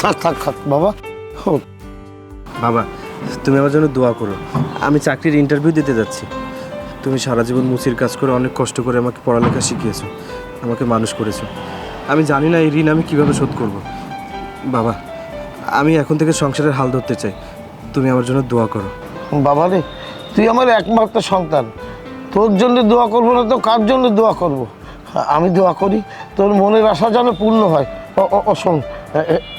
থাক থাক থাক বাবা। বাবা তুমি আমার জন্য দোয়া করো, আমি চাকরির ইন্টারভিউ দিতে যাচ্ছি। তুমি সারা জীবন মুচির কাজ করে অনেক কষ্ট করে আমাকে পড়ালেখা শিখিয়েছো, আমাকে মানুষ করেছো। আমি জানি না এই ঋণ আমি কীভাবে শোধ করব। বাবা আমি এখন থেকে সংসারের হাল ধরতে চাই, তুমি আমার জন্য দোয়া করো। বাবা রে, তুই আমার একমাত্র সন্তান, তোর জন্য দোয়া করবো না তো কার জন্য দোয়া করব? আমি দোয়া করি তোর মনের আশা যেন পূর্ণ হয়। ও শোন,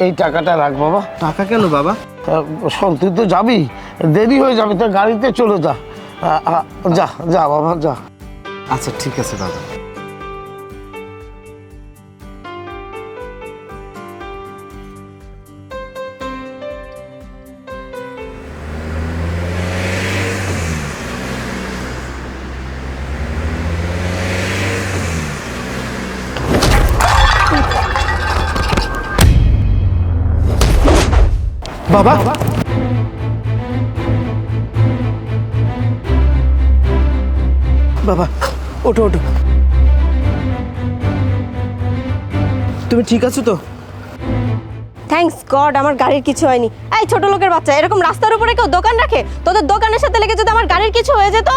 এই টাকাটা রাখ বাবা। টাকা কেন বাবা? শোন, তুই তো যাবি, দেরি হয়ে যাবে, তো গাড়িতে চলে যা। যা যা বাবা যা। আচ্ছা ঠিক আছে বাবা। বাবা বাবা ওঠো ওঠো, তুমি ঠিক আছো তো? থ্যাঙ্কস গড আমার গাড়ির কিছু হয়নি। এই ছোট লোকের বাচ্চা, এরকম রাস্তার উপরে কেউ দোকান রাখে? তোদের দোকানের সাথে লেগে যদি আমার গাড়ির কিছু হয়ে যেত?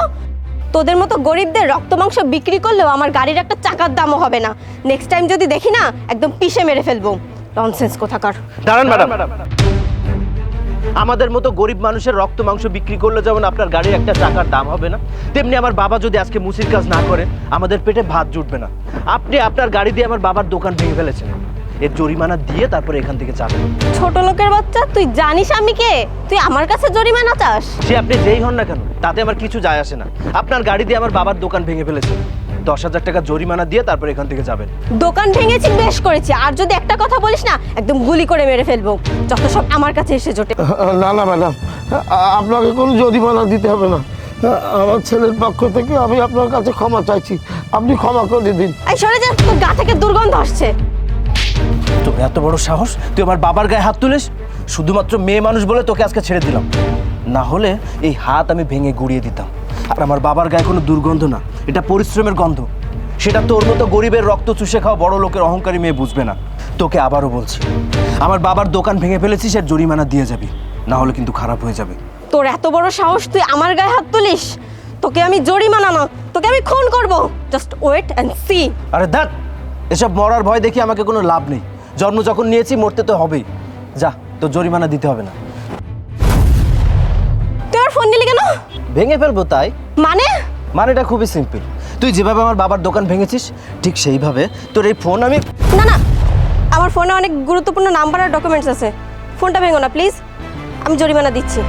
তোদের মতো গরিবদের রক্ত মাংস বিক্রি করলেও আমার গাড়ির একটা চাকার দামও হবে না। নেক্সট টাইম যদি দেখি না, একদম পিষে মেরে ফেলবো। ননসেন্স কোথাকার। দাঁড়ান ম্যাডাম, আমাদের মতো গরিব মানুষের রক্ত মাংস বিক্রি করলে যেমন আপনার গাড়ির একটা টাকার দাম হবে না, তেমনি আমার বাবা যদি আজকে মুসির কাজ না করে আমাদের পেটে ভাত জুটবে না। আপনি আপনার গাড়ি দিয়ে আমার বাবার দোকান ভেঙে ফেলেছেন, এর জরিমানা দিয়ে তারপরে এখান থেকে যাবেন। ছোট লোকের বাচ্চা, তুই জানিস আমি কে? তুই আমার কাছে জরিমানা চাস? সে আপনি যেই হন না কেন তাতে আমার কিছু যায় আসে না। আপনার গাড়ি দিয়ে আমার বাবার দোকান ভেঙে ফেলেছেন, 10,000 টাকা জরিমানা দিয়ে তারপর এখান থেকে যাবেন। দোকান ভেঙেছি বেশ করেছি, আর যদি একটা কথা বলিস না একদম গুলি করে মেরে ফেলবো। যত সব আমার কাছে এসে জোটে। না না ম্যাডাম, আপনাকে কোনো জরিমানা দিতে হবে না। আমার ছেলের পক্ষ থেকে আমি আপনার কাছে ক্ষমা চাইছি, আপনি ক্ষমা করে দিন। এই সরে যা, তোর গা থেকে দুর্গন্ধ আসছে। তোর এত বড় সাহস, তুই আমার বাবার গায়ে হাত তুলিস? শুধুমাত্র মেয়ে মানুষ বলে তোকে আজকে ছেড়ে দিলাম, না হলে এই হাত আমি ভেঙে গুড়িয়ে দিতাম। আর আমার বাবার গায়ে কোনো দুর্গন্ধ না, এটা পরিশ্রমের গন্ধ। সেটা তোর মতো গরিবের রক্ত চুষে খাওয়া বড় লোকের অহংকারী মেয়ে বুঝবে না। তোকে আবারও বলছি, আমার বাবার দোকান ভেঙে ফেলেছিস, এর জরিমানা দিয়ে যাবি, না হলে কিন্তু খারাপ হয়ে যাবে। তোর এত বড় সাহস, তুই আমার গায়ে হাত তুলিস? তোকে আমি জরিমানা না, তোকে আমি খুন করব। Just wait and see. আরে দেখ, এসব মরার ভয় দেখি আমাকে কোনো লাভ নেই। জন্ম যখন নিয়েছি মরতে তো হবেই। যা, তোর জরিমানা দিতে হবে না। তুই আর ফোন দিলি কেন? ভেঙে ফেলবো তাই। মানেটা খুবই সিম্পল। তুই যেভাবে আমার বাবার দোকান ভেঙেছিস ঠিক সেইভাবে তোর এই ফোন আমি। না না, আমার ফোনে অনেক গুরুত্বপূর্ণ নাম্বার আর ডকুমেন্টস আছে। ফোনটা ভেঙো না প্লিজ, আমি জরিমানা দিচ্ছি।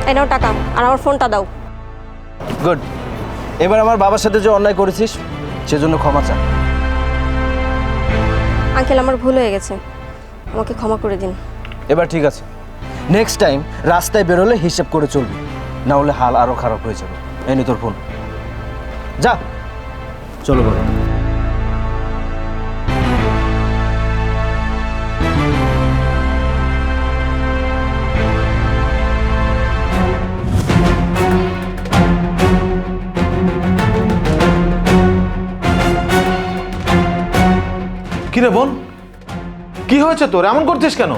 এই নাও টাকা, আর আমার ফোনটা দাও। গুড। এবার আমার বাবার সাথে যে অন্যায় করেছিস সেজন্য ক্ষমা চা। আঙ্কেল আমার ভুল হয়ে গেছে, আমাকে ক্ষমা করে দিন। এবার ঠিক আছে, নেক্সট টাইম রাস্তায় বেরোলে হিসেব করে চলবি, না হলে হাল আরো খারাপ হয়ে যাবে। এই নে তোর ফোন, যা। চলো বাবা। কিরে বোন, কি হয়েছে তোর? এমন করছিস কেন?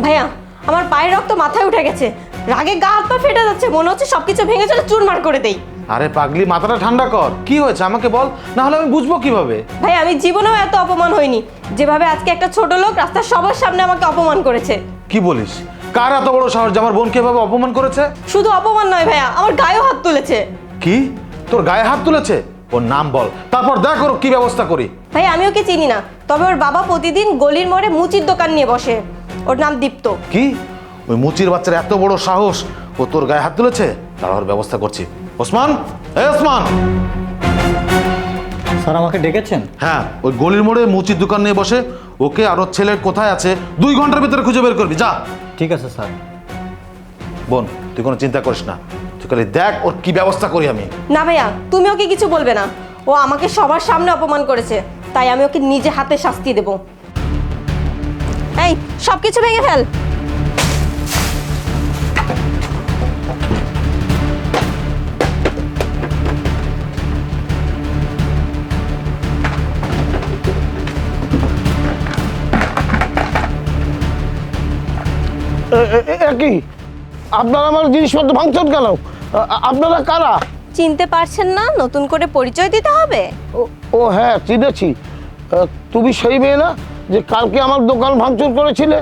ভাইয়া, আমার পায়ের রক্ত মাথায় উঠে গেছে, রাগে গা হাত পা ফেটে যাচ্ছে, মনে হচ্ছে সবকিছু ভেঙে চলে চুরমার করে দেই। আরে পাগলি, মাথাটা ঠান্ডা কর। কি হয়েছে আমাকে বল, না হলে আমি বুঝবো কিভাবে। ভাই আমি জীবনেও এত অপমান হইনি যেভাবে আজকে একটা ছোট লোক রাস্তার সবার সামনে আমাকে অপমান করেছে। কি বলিস? কার এত বড় সাহস যে আমার বোনকে এভাবে অপমান করেছে? শুধু অপমান নয় ভাইয়া, আমার গায়েও হাত তুলেছে। কি? তোর গায়ে হাত তুলেছে? ওর নাম বল, তারপর দেখ ওর কি ব্যবস্থা করি। ভাই আমি ওকে চিনি না, তবে ওর বাবা প্রতিদিন গলির মোড়ে মুচির দোকান নিয়ে বসে। ওর নাম দীপ্ত। কি? ওই মুচির বাচ্চার এত বড় সাহস, ও তোর গায়ে হাত তুলেছে? তার ওর ব্যবস্থা করছি। ওসমান, এই ওসমান। স্যার আমাকে ডেকেছেন? হ্যাঁ, ওই গলির মোড়ে মুচির দোকান নিয়ে বসে। ওকে আর ওর ছেলের কোথায় আছে 2 ঘন্টার ভিতরে খুঁজে বের করবি, যা। ঠিক আছে স্যার। বোন তুই কোনো চিন্তা করিস না, তুই খালি দেখ ওর কি ব্যবস্থা করি আমি। না ভাইয়া, তুমি ওকে কিছু বলবে না, ও আমাকে সবার সামনে অপমান করেছে, তাই আমি ওকে নিজে হাতে শাস্তি দেব। এই সবকিছু ভেঙে ফেল। একই আপনারা আমার জিনিসপত্র ভাঙচুর কেন? আপনারা কারা? চিনতে পারছেন না? নতুন করে পরিচয় দিতে হবে। ও হ্যাঁ, চিনেছি। তুমি সেই মেয়ে না যে কালকে আমার দোকান ভাঙচুর করেছিলে,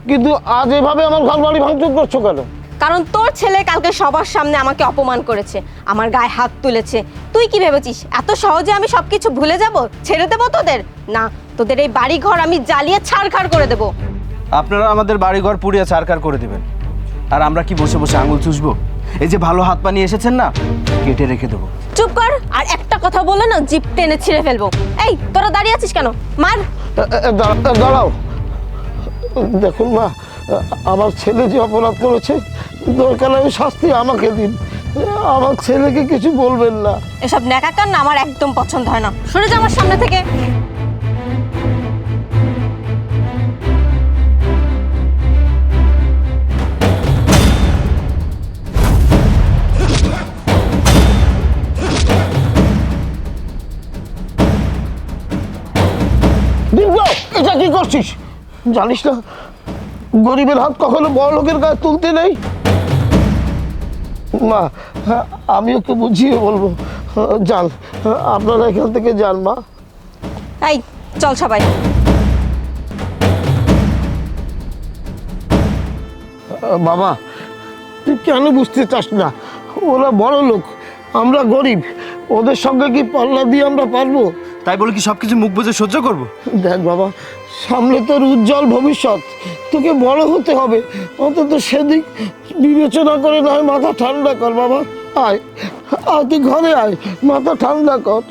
কিন্তু আজ এভাবে আমার ঘর বাড়ি ভাঙচুর করছো কেন? কারণ তোর ছেলে কালকে সবার সামনে আমাকে অপমান করেছে, আমার গায়ে হাত তুলেছে। তুই কি ভেবেছিস এত সহজে আমি সবকিছু ভুলে যাব, ছেড়ে দেবো তোদের? না, তোদের এই বাড়ি ঘর আমি জ্বালিয়ে ছাড়খাড় করে দেবো। আপনারা আমাদের বাড়িঘর পুড়িয়ে ছারখার করে দিবেন, আর আমরা কি বসে বসে আঙুল চুষবো? এই যে ভালো হাত পা নিয়ে এসেছেন না, কেটে রেখে দেবো। চুপ কর, আর একটা কথা বলে না জিপ টেনে ছিঁড়ে ফেলবো। এই তোরা দাঁড়িয়ে আছিস কেন? মার। দাঁড়াও, দেখুন মা, আমার ছেলে যে অপরাধ করেছে, দরকার আমি শাস্তি আমাকে দিন, আমার ছেলেকে কিছু বলবেন না। এসব ন্যাকাকান না আমার একদম পছন্দ হয় না। সরে যা আমার সামনে থেকে। দিব্য, এটা কি করছিস? জানিস না গরিবের হাত কখনো বড় লোকের গায়ে তুলতে নেই? মা, আমি ওকে বুঝিয়ে বলবো। যান, আপনারা এখান থেকে যান মা। এই চল সবাই। বাবা, তুই কেন বুঝতে চাস না? ওরা বড় লোক, আমরা গরিব, ওদের সঙ্গে কি পাল্লা দিয়ে আমরা পারবো? তাই বলে কি সবকিছু মুখ বুজে সহ্য করব? দেখ বাবা, সামনে তোর উজ্জ্বল ভবিষ্যৎ, তোকে বড় হতে হবে। অন্তত সেদিক বিবেচনা করে নয়, মাথা ঠান্ডা কর বাবা। আয় আয়, তুই ঘরে আয়, মাথা ঠান্ডা কর।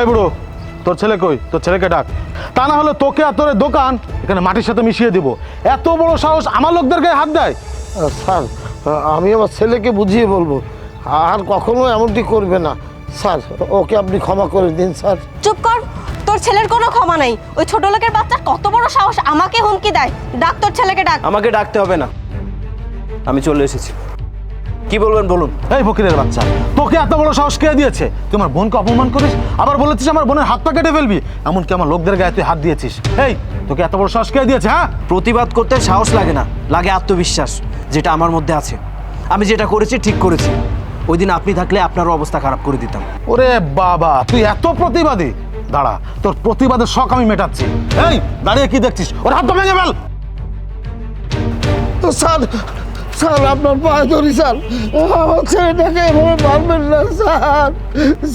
এই বুড়ো, তোর ছেলে কই? তোর ছেলেকে ডাক, তা না হলে তোকে আর তোর এই দোকান এখানে মাটির সাথে মিশিয়ে দিব। এত বড় সাহস আমার লোকদের গায়ে হাত দেয়? স্যার, আমি আমার ছেলেকে বুঝিয়ে বলবো, আর কখনো এমনটি করবে না। স্যার, ওকে আপনি ক্ষমা করে দিন স্যার। চুপ কর, তোর ছেলের কোনো ক্ষমা নেই। ওই ছোট লোকের বাচ্চা কত বড় সাহস আমাকে হুমকি দেয়। ডাক তোর ছেলেকে, ডাক। আমাকে ডাকতে হবে না, আমি চলে এসেছি। কি বলবেন বলুন। এই ফকিরের বাচ্চা, তোকে এত বড় সাহস কে দিয়েছে? তুই আমার বোনকে অপমান করিস, আবার বলেছিস আমার বোনের হাত পা কেটে ফেলবি, এমনকি আমার লোকদের গায়ে তুই হাত দিয়েছিস। এই, তোকে এত বড় সাহস কে দিয়েছে? হ্যাঁ, প্রতিবাদ করতে সাহস লাগে না, লাগে আত্মবিশ্বাস, যেটা আমার মধ্যে আছে। আমি যেটা করেছি ঠিক করেছি। ওই দিন আপনি থাকলে আপনারও অবস্থা খারাপ করে দিতাম। ওরে বাবা, তুই এত প্রতিবাদী? দাঁড়া, তোর প্রতিবাদের শখ আমি মেটাচ্ছি। এই, দাঁড়িয়ে কি দেখছিস? ওর হাত পা ভেঙে ফেল। স্যার, স্যার আপনার পায়ে ধরি স্যার, আমার ছেলেটাকে এভাবে মারবেন না স্যার।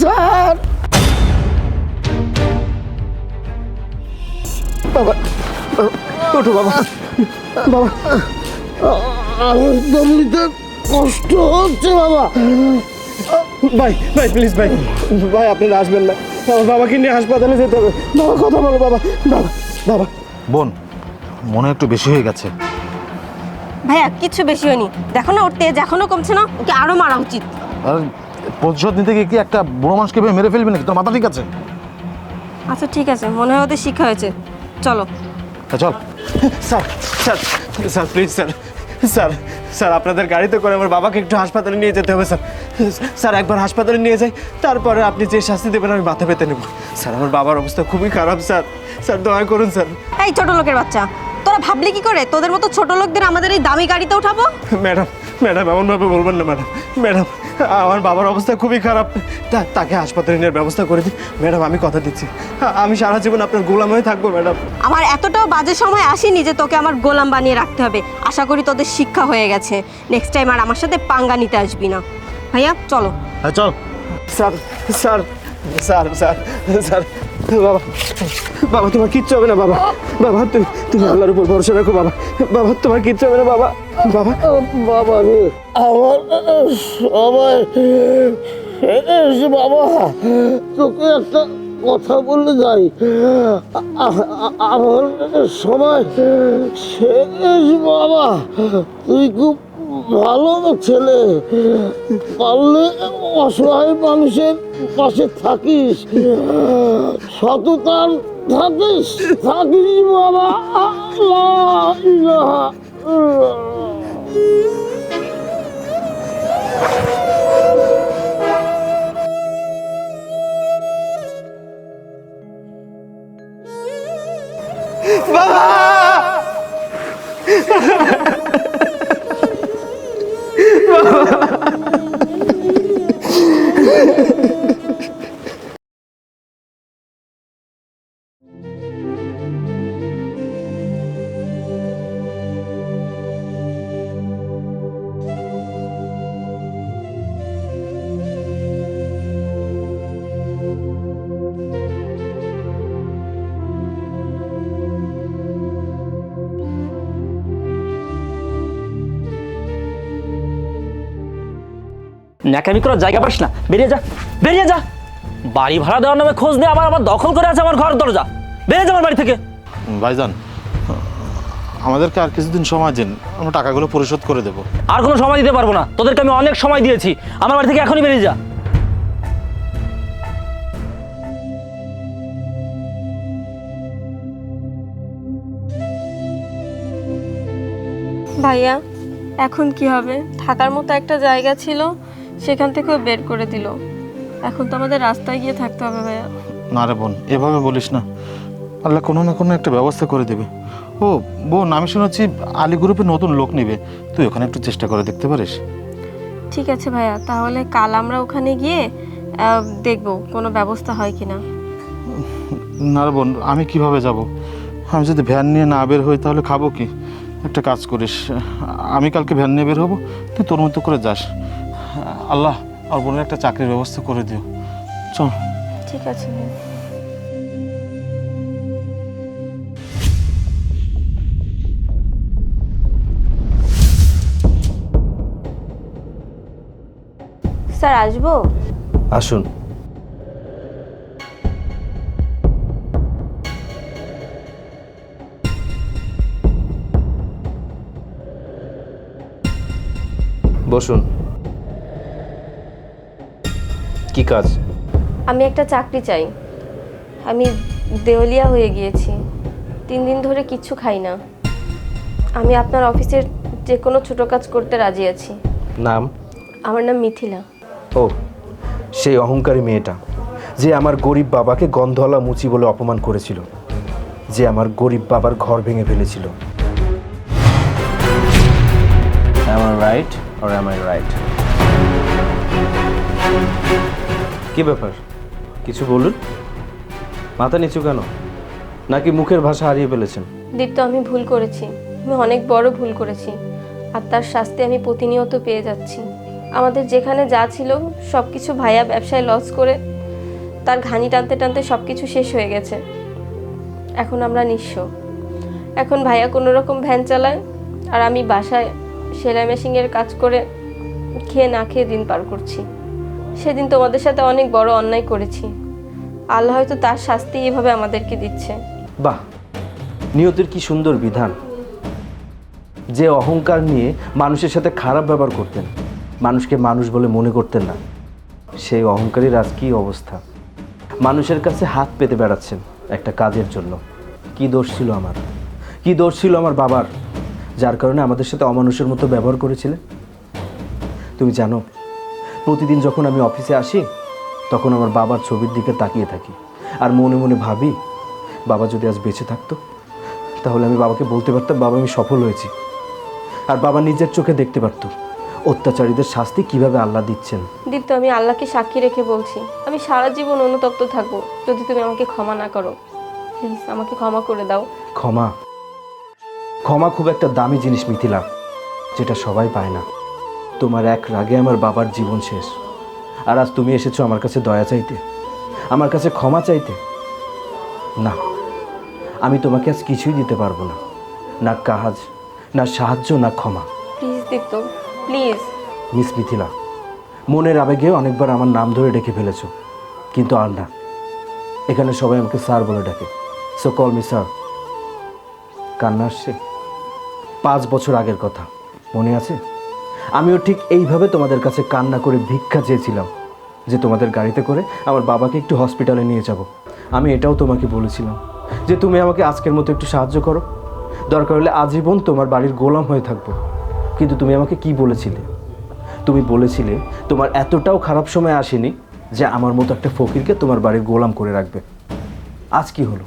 স্যার, বাবা, ওঠো বাবা। বাবা, আমার দম নিতে কষ্ট হচ্ছে বাবা। ভাই ভাই প্লিজ ভাই, ভাই আপনারা আসবেন না, আমার বাবাকে নিয়ে হাসপাতালে যেতে হবে। বাবা কথা বলো বাবা। বাবা, বাবা। বোন, মনে একটু বেশি হয়ে গেছে। ভাইয়া কিছু বেশি হয়নি, দেখো না ওর তেজ এখনো কমছে না, ওকে আরো মারা উচিত। আর প্রতিশোধ নিতে গিয়ে কি একটা বুড়ো মানুষকে ভেবে মেরে ফেলবি নাকি? তোর মাথা ঠিক আছে? আচ্ছা ঠিক আছে, মনে হয় ওদের শিক্ষা হয়েছে, চলো। চল। Sir sir sir please sir, sir sir আপনাদের গাড়িতে করে আমার বাবাকে একটু হাসপাতালে নিয়ে যেতে হবে স্যার। স্যার একবার হাসপাতালে নিয়ে যাই, তারপরে আপনি যে শাস্তি দেবেন আমি মাথা পেতে নেব। স্যার আমার বাবার অবস্থা খুবই খারাপ স্যার, স্যার দয়া করুন স্যার। এই ছোট লোকের বাচ্চা, তোরা ভাবলি কি করে তোদের মতো ছোট লোকদের আমাদের এই দামি গাড়িতে উঠাবো? ম্যাডাম ম্যাডাম এমনভাবে বলবেন না ম্যাডাম। ম্যাডাম আমার বাবার অবস্থা খুবই খারাপ, তাকে হাসপাতালে নেওয়ার ব্যবস্থা করে দিন ম্যাডাম। আমি কথা দিচ্ছি, আমি সারা জীবন আপনার গোলাম হয়ে থাকবো ম্যাডাম। আমার এতটাও বাজে সময় আসেনি যে তোকে আমার গোলাম বানিয়ে রাখতে হবে। আশা করি তোদের শিক্ষা হয়ে গেছে, নেক্সট টাইম আর আমার সাথে পাঙ্গা নিতে আসবি না। ভাইয়া চলো। হ্যাঁ চল। Sir sir sir sir sir, বাবা বাবা তোমার কিচ্ছু হবে না বাবা। বাবা তুমি আল্লাহর উপর ভরসা রাখো বাবা। বাবা তোমার কিচ্ছু হবে না বাবা। বাবা বাবা রে, আমার সবাই শেষ বাবা। তোকে একটা কথা বলে যাই, আমার সবাই শেষ বাবা। তুই খুব ভালো ছেলে, পারলে অসহায় মানুষের পাশে থাকিস, সততার থাকিস বাবা। আল্লাহ ইলাহা ইল্লাল্লাহ। ন্যাকামি করার জায়গা পাস না, বেরিয়ে যা, বেরিয়ে যা। বাড়ি ভাড়া দেওয়ার নামে খোঁজ দিয়ে আবার দখল করে আছে আমার ঘর দরজা। বেরিয়ে যা আমার বাড়ি থেকে। ভাইজান, আমাদেরকে আর কিছুদিন সময় দিন, আমরা টাকাগুলো পরিশোধ করে দেবো। আর কোনো সময় দিতে পারবো না, তোদেরকে আমি অনেক সময় দিয়েছি। আমার বাড়ি থেকে এখনই বেরিয়ে যা। ভাইয়া এখন কি হবে? থাকার মতো একটা জায়গা ছিল, সেখান থেকেও বের করে দিল। এখন তো আমাদের রাস্তায় গিয়ে থাকতে হবে ভাইয়া। না রে বোন, এভাবে বলিস না। আল্লাহ কোনো না কোনো একটা ব্যবস্থা করে দেবে। ও বোন, আমি শুনেছি আলী গ্রুপে নতুন লোক নেবে, তুই ওখানে একটু চেষ্টা করে দেখতে পারিস। ঠিক আছে ভাইয়া, তাহলে কাল আমরা ওখানে গিয়ে দেখবো কোনো ব্যবস্থা হয় কিনা। না রে বোন, আমি কিভাবে যাব? আমি যদি ভ্যান নিয়ে না বের হই তাহলে খাবো কি? একটা কাজ করিস, আমি কালকে ভ্যান নিয়ে বের হবো, তুই তোর মতো করে যাস। আল্লাহ আর বোনের একটা চাকরির ব্যবস্থা করে দিও। চল। ঠিক আছে ভাইয়া। স্যার আসবো? আসুন। বসুন। কি কাজ? আমি একটা চাকরি চাই। আমি দেওলিয়া হয়ে গিয়েছি, 3 দিন ধরে কিচ্ছু খাই না। আমি আপনার অফিসের যে কোনো ছোটো কাজ করতে রাজি আছি। নাম? আমার নাম মিথিলা। ও, সেই অহংকারী মেয়েটা যে আমার গরিব বাবাকে গন্ধওয়ালা মুচি বলে অপমান করেছিল, যে আমার গরিব বাবার ঘর ভেঙে ফেলেছিল। Am I right or am I right? কি ব্যাপার, কিছু বলুন। মাথা নিচু কেন? নাকি মুখের ভাষা হারিয়ে ফেলেছেন? দীপ্ত, আমি ভুল করেছি, আমি অনেক বড় ভুল করেছি, আর তার শাস্তি আমি প্রতিনিয়ত পেয়ে যাচ্ছি। আমাদের যেখানে যা ছিল সব কিছু ভাইয়া ব্যবসায় লস করে তার ঘানি টানতে টানতে সব কিছু শেষ হয়ে গেছে। এখন আমরা নিঃস্ব। এখন ভাইয়া কোনো রকম ভ্যান চালায়, আর আমি বাসায় সেলাই মেশিনের কাজ করে খেয়ে না খেয়ে দিন পার করছি। সেদিন তোমাদের সাথে অনেক বড় অন্যায় করেছি, আল্লাহ হয়তো তার শাস্তি এভাবে আমাদেরকে দিচ্ছে। বাহ, নিয়তির কি সুন্দর বিধান। যে অহংকার নিয়ে মানুষের সাথে খারাপ ব্যবহার করতেন, মানুষকে মানুষ বলে মনে করতেন না, সেই অহংকারীর আজ কী অবস্থা। মানুষের কাছে হাত পেতে বেড়াচ্ছেন একটা কাজের জন্য। কি দোষ ছিল আমার? কি দোষ ছিল আমার বাবার, যার কারণে আমাদের সাথে অমানুষের মতো ব্যবহার করেছিলেন? তুমি জানো, প্রতিদিন যখন আমি অফিসে আসি তখন আমার বাবার ছবির দিকে তাকিয়ে থাকি, আর মনে মনে ভাবি, বাবা যদি আজ বেঁচে থাকতো তাহলে আমি বাবাকে বলতে পারতাম, বাবা আমি সফল হয়েছি। আর বাবা নিজের চোখে দেখতে পারতো অত্যাচারীদের শাস্তি কিভাবে আল্লাহ দিচ্ছেন। দীপ্ত, আমি আল্লাহকে সাক্ষী রেখে বলছি, আমি সারা জীবন অনুতপ্ত থাকবো যদি তুমি আমাকে ক্ষমা না করো। প্লিজ আমাকে ক্ষমা করে দাও। ক্ষমা? ক্ষমা খুব একটা দামি জিনিস মিথিলা, যেটা সবাই পায় না। তোমার এক রাগে আমার বাবার জীবন শেষ, আর আজ তুমি এসেছো আমার কাছে দয়া চাইতে, আমার কাছে ক্ষমা চাইতে। না, আমি তোমাকে আজ কিছুই দিতে পারবো না, না কাজ, না সাহায্য, না ক্ষমা। Please Dipto, please. Miss Mithila, মনের আবেগে অনেকবার আমার নাম ধরে ডেকে ফেলেছো, কিন্তু আর না। এখানে সবাই আমাকে স্যার বলে ডাকে, সো কল মি স্যার। কান্না আসছে? 5 বছর আগের কথা মনে আছে? আমিও ঠিক এইভাবে তোমাদের কাছে কান্না করে ভিক্ষা চেয়েছিলাম যে তোমাদের গাড়িতে করে আমার বাবাকে একটু হসপিটালে নিয়ে যাব। আমি এটাও তোমাকে বলেছিলাম যে তুমি আমাকে আজকের মতো একটু সাহায্য করো, দরকার হলে আজীবন তোমার বাড়ির গোলাম হয়ে থাকবো। কিন্তু তুমি আমাকে কি বলেছিলে? তুমি বলেছিলে তোমার এতটাও খারাপ সময় আসেনি যে আমার মতো একটা ফকিরকে তোমার বাড়ির গোলাম করে রাখবে। আজ কি হলো?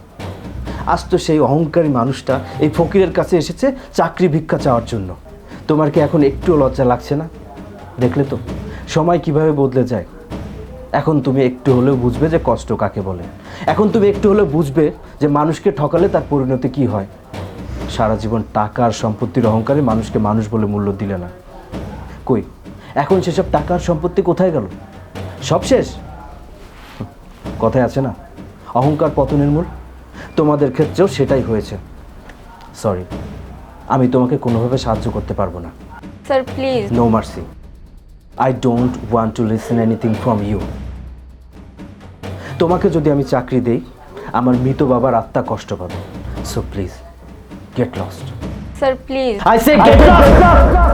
আজ তো সেই অহংকারী মানুষটা এই ফকিরের কাছে এসেছে চাকরি ভিক্ষা চাওয়ার জন্য। তোমার কি এখন একটুও লজ্জা লাগছে না? দেখলে তো সময় কিভাবে বদলে যায়। এখন তুমি একটু হলেও বুঝবে যে কষ্ট কাকে বলে। এখন তুমি একটু হলেও বুঝবে যে মানুষকে ঠকালে তার পরিণতি কি হয়। সারা জীবন টাকা আর সম্পত্তির অহংকারে মানুষকে মানুষ বলে মূল্য দিলে না। কই এখন সেসব টাকা আর সম্পত্তি কোথায় গেল? সব শেষ। কথায় আছে না, অহংকার পতনের মূল। তোমাদের ক্ষেত্রেও সেটাই হয়েছে। সরি, আমি তোমাকে কোনোভাবে সাহায্য করতে পারবো না। Sir please. No mercy. I don't want to listen anything from you. তোমাকে যদি আমি চাকরি দেই, আমার মৃত বাবার আত্মা কষ্ট পাবে। So please get lost. Sir please. I say get lost!